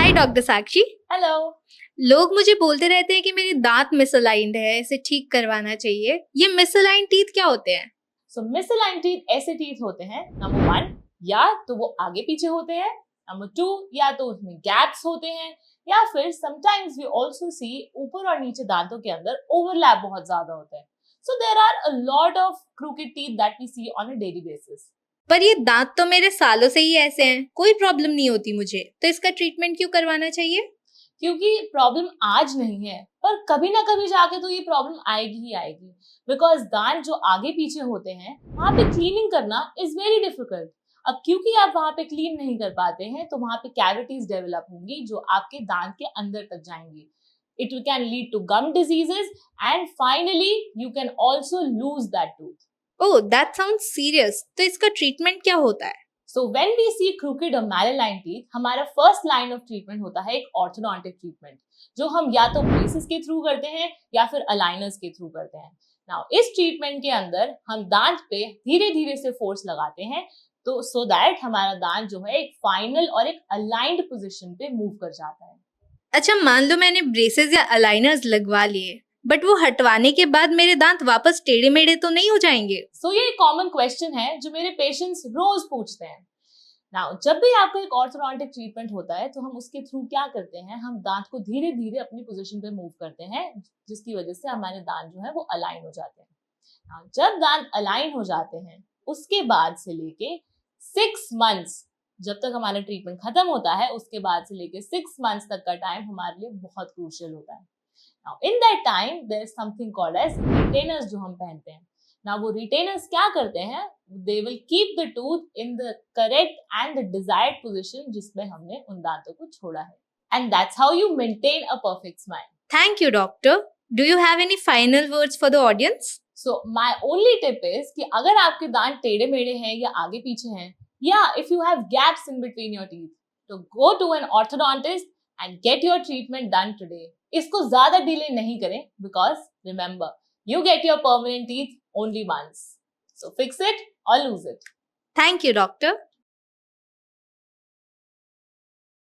हाय doctor साक्षी। Hello. लोग मुझे बोलते रहते हैं कि मेरे दांत मिसअलाइंड है, इसे ठीक करवाना चाहिए। ये मिसअलाइंड टीथ क्या होते हैं? सो मिसअलाइंड टीथ ऐसे टीथ होते हैं, नंबर 1 या तो वो आगे पीछे होते हैं, नंबर 2 या तो उसमें गैप्स होते हैं, या फिर समटाइम्स वी आल्सो सी ऊपर और नीचे दांतों के अंदर ओवरलैप बहुत ज्यादा होता है। So there are a lot of crooked teeth that we see on a daily basis. पर ये दांत तो मेरे सालों से ही ऐसे हैं, कोई प्रॉब्लम नहीं होती मुझे, तो इसका ट्रीटमेंट क्यों करवाना चाहिए? क्योंकि प्रॉब्लम आज नहीं है, पर कभी ना कभी जाके तो ये प्रॉब्लम आएगी ही आएगी। बिकॉज दांत जो आगे पीछे होते हैं वहां पे क्लीनिंग करना इज वेरी डिफिकल्ट। अब क्योंकि आप वहां पे क्लीन नहीं कर पाते हैं तो वहां पे कैविटीज डेवलप होंगी जो आपके दांत के अंदर तक जाएंगी। It can lead to gum diseases and finally you can also lose that tooth. Oh, that sounds serious. तो इसका ट्रीटमेंट क्या होता है? So when we see crooked or malaligned teeth, हमारा फर्स्ट लाइन ऑफ ट्रीटमेंट होता है एक orthodontic treatment, जो हम या तो ब्रेसेस के थ्रू करते हैं या फिर अलाइनर्स के थ्रू करते हैं। नाउ इस ट्रीटमेंट के अंदर हम दांत पे धीरे धीरे से फोर्स लगाते हैं, तो सो दैट हमारा दांत जो है एक फाइनल और एक अलाइंड पोजीशन पे मूव कर जाता है। अच्छा, मान लो मैंने ब्रेसेस या अलाइनर्स लगवा लिए, बट वो हटवाने के बाद मेरे दांत वापस टेढ़े मेढ़े तो नहीं हो जाएंगे? सो ये एक कॉमन क्वेश्चन है जो मेरे पेशेंट्स रोज पूछते हैं। नाउ जब भी आपका एक ऑर्थोडोंटिक ट्रीटमेंट होता है तो हम उसके थ्रू क्या करते हैं, हम दांत को धीरे धीरे अपनी पोजीशन पे मूव करते हैं, जिसकी वजह से हमारे दांत जो है वो अलाइन हो जाते हैं। Now, जब दांत अलाइन हो जाते हैं उसके बाद से लेके 6 मंथ्स, जब तक हमारा ट्रीटमेंट खत्म होता है उसके बाद से लेके 6 मंथ्स तक का टाइम हमारे लिए बहुत क्रूशियल होता है। Now, in that time there is something called as retainers जो हम पहनते हैं। Now वो retainers क्या करते हैं, they will keep the tooth in the correct and the desired position जिसमें हमने उन दांतों को छोड़ा है। And that's how you maintain a perfect smile. Thank you doctor. Do you have any final words for the audience? So my only tip is कि अगर आपके दांत टेढ़े मेढ़े हैं या आगे पीछे हैं, या if you have gaps in between your teeth, तो go to an orthodontist and get your treatment done today. इसको ज्यादा डिले नहीं करें, because remember you get your permanent teeth only once. So fix it or lose it. Thank you doctor.